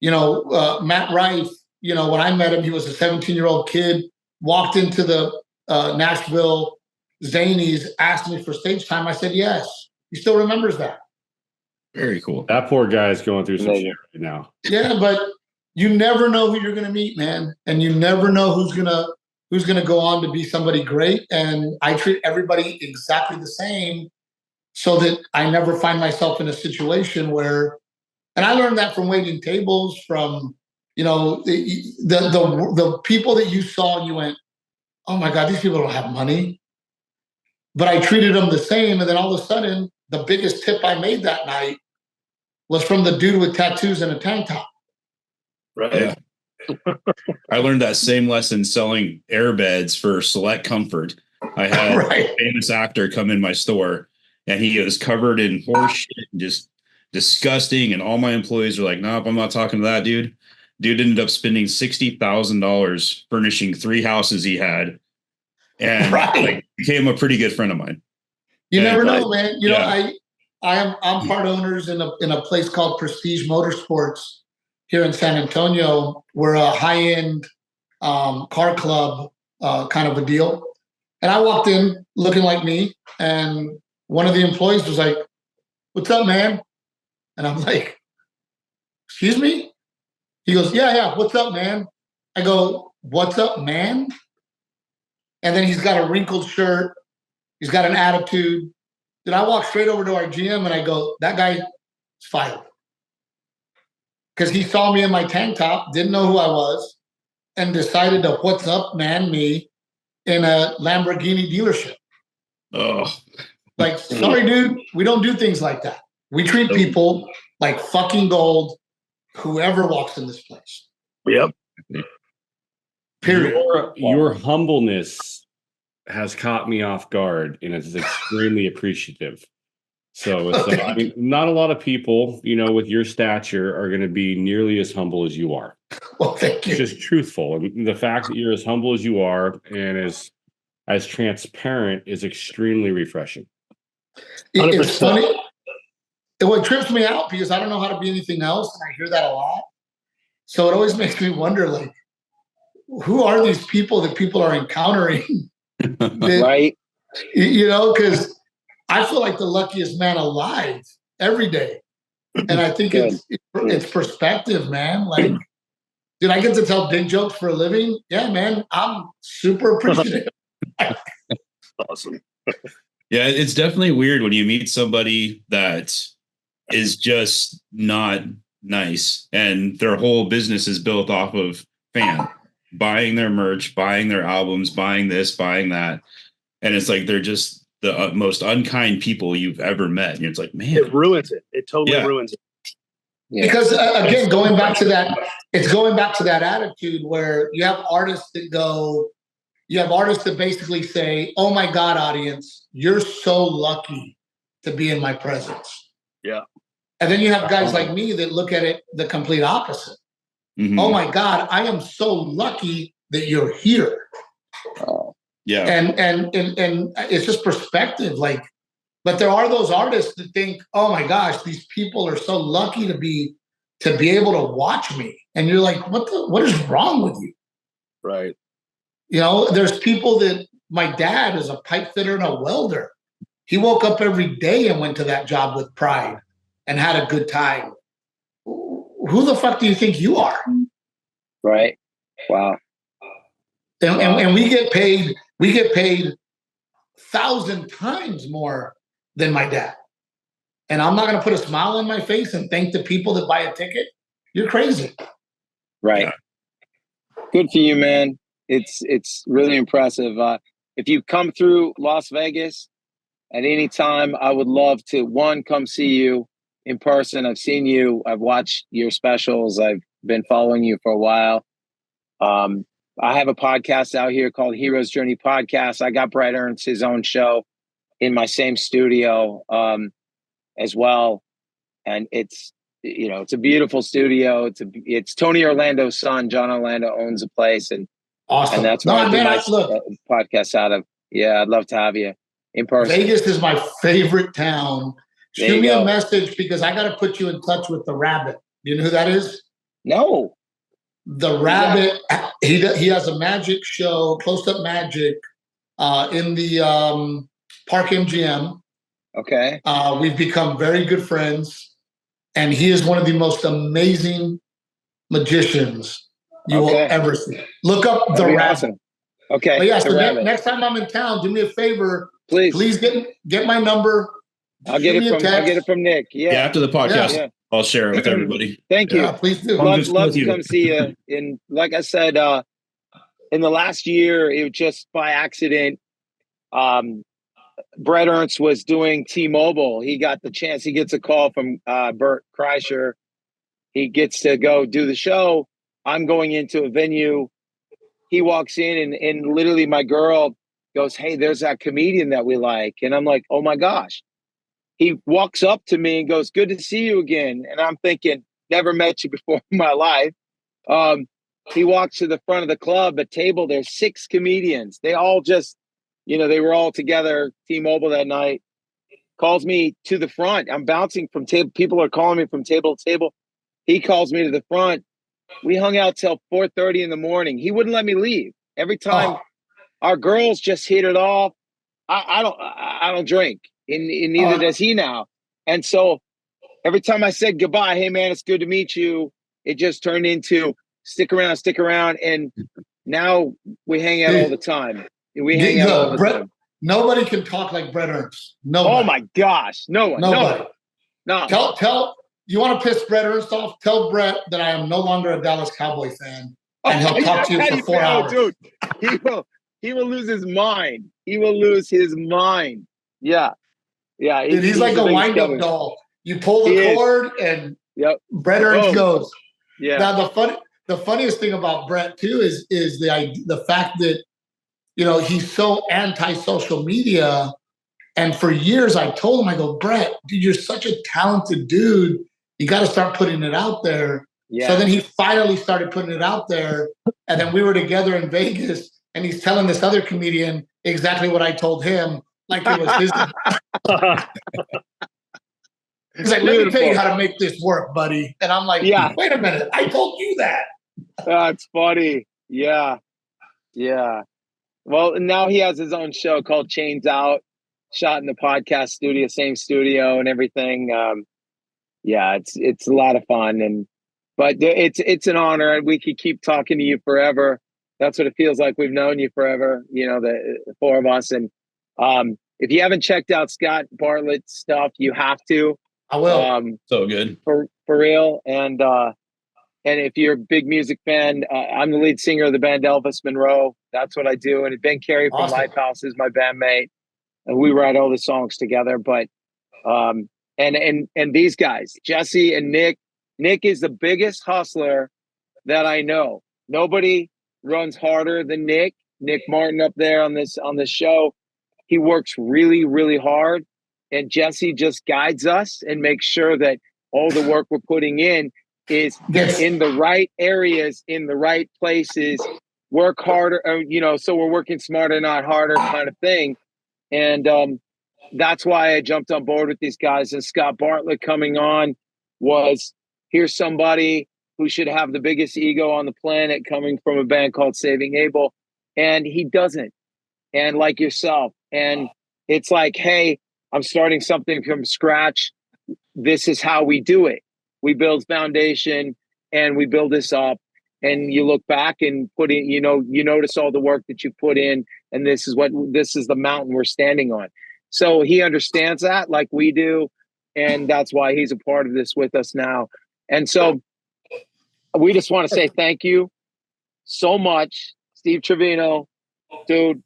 You know, Matt Rife, you know, when I met him, he was a 17-year-old kid, walked into the Nashville Zanies, asked me for stage time. I said, yes. He still remembers that. Very cool. That poor guy is going through some shit right now. Yeah, but you never know who you're going to meet, man. And you never know who's going to go on to be somebody great. And I treat everybody exactly the same so that I never find myself in a situation where, and I learned that from waiting tables, from, you know, the people that you saw and you went, oh my God, these people don't have money. But I treated them the same. And then all of a sudden, the biggest tip I made that night was from the dude with tattoos and a tank top. Right. Yeah. I learned that same lesson selling airbeds for Select Comfort. I had a famous actor come in my store and he was covered in horse shit and just disgusting. And all my employees were like, nope, I'm not talking to that dude. Dude ended up spending $60,000 furnishing 3 houses he had and like, became a pretty good friend of mine. You Hey, never know, man. You know, yeah. I'm part owners in a place called Prestige Motorsports here in San Antonio. We're a high-end car club kind of a deal. And I walked in looking like me, and one of the employees was like, "What's up, man?" And I'm like, "Excuse me?" He goes, "Yeah, what's up, man?" I go, "What's up, man?" And then he's got a wrinkled shirt. He's got an attitude. Then I walk straight over to our GM and I go, "That guy's fired." Because he saw me in my tank top, didn't know who I was, and decided to "what's up, man" me in a Lamborghini dealership. Oh, Like, sorry, dude, we don't do things like that. We treat people like fucking gold, whoever walks in this place. Yep. Period. Your humbleness has caught me off guard, and it's extremely appreciative. So it's like, I mean, not a lot of people, you know, with your stature are going to be nearly as humble as you are. Well, thank you. It's just truthful. And the fact that you're as humble as you are and as transparent is extremely refreshing. It's funny. What trips me out, because I don't know how to be anything else, and I hear that a lot. So it always makes me wonder, like, who are these people that people are encountering? Right. You know, because I feel like the luckiest man alive every day. And I think it's perspective, man. Like, did I get to tell big jokes for a living? Yeah, man. I'm super appreciative. Awesome. yeah. It's definitely weird when you meet somebody that is just not nice, and their whole business is built off of fans buying their merch, buying their albums, buying this, buying that, and it's like they're just the most unkind people you've ever met. And it's like, man, It ruins it. It totally ruins it. Yeah. Because again, going back to that, it's going back to that attitude where you have artists that basically say, "Oh my God, audience, you're so lucky to be in my presence." Yeah. And then you have guys like me that look at it the complete opposite. Mhm. Oh my God, I am so lucky that you're here. Yeah. And it's just perspective. Like, but there are those artists that think, "Oh my gosh, these people are so lucky to be able to watch me." And you're like, what is wrong with you? Right. You know, there's people that, my dad is a pipe fitter and a welder. He woke up every day and went to that job with pride and had a good time. Who the fuck do you think you are? Right. Wow. And we get paid 1,000 times more than my dad. And I'm not going to put a smile on my face and thank the people that buy a ticket. You're crazy. Right. Yeah. Good for you, man. It's really impressive. If you come through Las Vegas at any time, I would love to, one, come see you in person. I've seen you. I've watched your specials. I've been following you for a while. I have a podcast out here called Hero's Journey Podcast. I got Brett Ernst his own show in my same studio as well. And it's a beautiful studio. It's Tony Orlando's son. John Orlando owns a place, and Awesome. and that's where I do my podcast out of. Yeah, I'd love to have you in person. Vegas is my favorite town. There Shoot you me go. a message, because I got to put you in touch with the Rabbit. Do you know who that is? No. The Rabbit. He has a magic show, close up magic, in the Park MGM. Okay. We've become very good friends, and he is one of the most amazing magicians you will ever see. Look up the Rabbit. Awesome. Okay. But yeah, so next time I'm in town, do me a favor. Please get my number. I'll get it from Nick. Yeah. After the podcast, I'll share it with everybody. Thank you. Please do. Love to come see you. And like I said, in the last year, it was just by accident. Brett Ernst was doing T-Mobile. He got the chance. He gets a call from Bert Kreischer. He gets to go do the show. I'm going into a venue. He walks in and literally my girl goes, "Hey, there's that comedian that we like." And I'm like, "Oh my gosh." He walks up to me and goes, "Good to see you again." And I'm thinking, never met you before in my life. He walks to the front of the club, a table, there's 6 comedians. They all just, they were all together, T-Mobile that night. calls me to the front. I'm bouncing from table. People are calling me from table to table. He calls me to the front. We hung out till 4:30 in the morning. He wouldn't let me leave. Every time our girls just hit it off. I don't drink, and neither does he now. And so every time I said goodbye, hey man, it's good to meet you, it just turned into stick around. And now we hang out all the time. We hang out all the time. Nobody can talk like Brett Ernst. Nobody. Oh my gosh, no one. Nobody. No. Tell. You want to piss Brett Ernst off? Tell Brett that I am no longer a Dallas Cowboy fan, and he'll talk to you for 4 hours. Dude, he will lose his mind. He will lose his mind. Yeah. Dude, he's like a wind-up doll. You pull the cord, and Brett Ernst goes. Yeah. Now the funniest thing about Brett too is the fact that he's so anti-social media. And for years, I told him, I go, Brett, dude, you're such a talented dude. You got to start putting it out there. Yeah. So then he finally started putting it out there. And then we were together in Vegas, and he's telling this other comedian exactly what I told him, like it was his. He's like, let me tell you how to make this work, buddy. And I'm like, wait a minute. I told you that. That's funny. Yeah. Well, now he has his own show called Chains Out. Shot in the podcast studio, same studio and everything. It's a lot of fun, but it's an honor, and we could keep talking to you forever. That's what it feels like. We've known you forever, the four of us. And if you haven't checked out Scott Bartlett's stuff, you have to. I will. So good for real. And if you're a big music fan, I'm the lead singer of the band Elvis Monroe. That's what I do. And Ben Carey from Lifehouse is my bandmate. And we write all the songs together, but and these guys, Jesse and Nick is the biggest hustler that I know. Nobody runs harder than Nick Martin up there on this show. He works really, really hard, and Jesse just guides us and makes sure that all the work we're putting in is in the right areas, in the right places. Work harder, so we're working smarter, not harder, kind of thing. And that's why I jumped on board with these guys. And Scott Bartlett coming on was, here's somebody who should have the biggest ego on the planet coming from a band called Saving Abel. And he doesn't. And like yourself. And it's like, hey, I'm starting something from scratch. This is how we do it. We build foundation and we build this up. And you look back and put in, you notice all the work that you put in, and this is the mountain we're standing on. So he understands that like we do, and that's why he's a part of this with us now. And so we just want to say thank you so much, Steve Trevino, dude.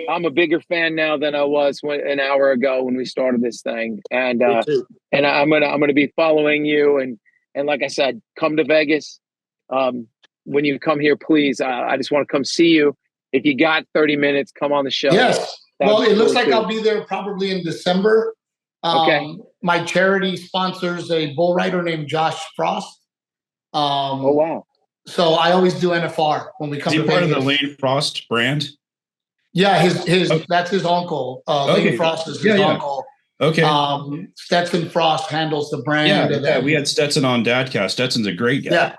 I'm a bigger fan now than I was an hour ago when we started this thing, and I'm gonna be following you, and like I said, come to Vegas. When you come here, please, I just want to come see you. If you got 30 minutes, come on the show. Yes. Well, it looks like I'll be there probably in December. Okay. My charity sponsors a bull rider named Josh Frost. Oh, wow. So I always do NFR when we come to Vegas. Is he part of the Lane Frost brand? Yeah, that's his uncle. Lane Frost is his uncle. Okay. Stetson Frost handles the brand. Yeah, we had Stetson on Dadcast. Stetson's a great guy. Yeah.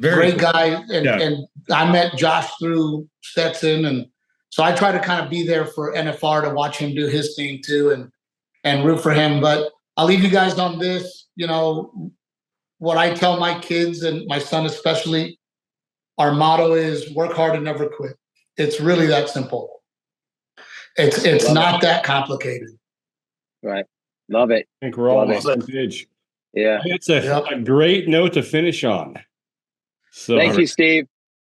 Great guy, and I met Josh through Stetson, and so I try to kind of be there for NFR to watch him do his thing too, and root for him. But I'll leave you guys on this. What I tell my kids and my son especially, our motto is work hard and never quit. It's really that simple. It's not that complicated. Right. Love it. I think we're all on the same page. Yeah. It's a great note to finish on. So, thank you, Steve.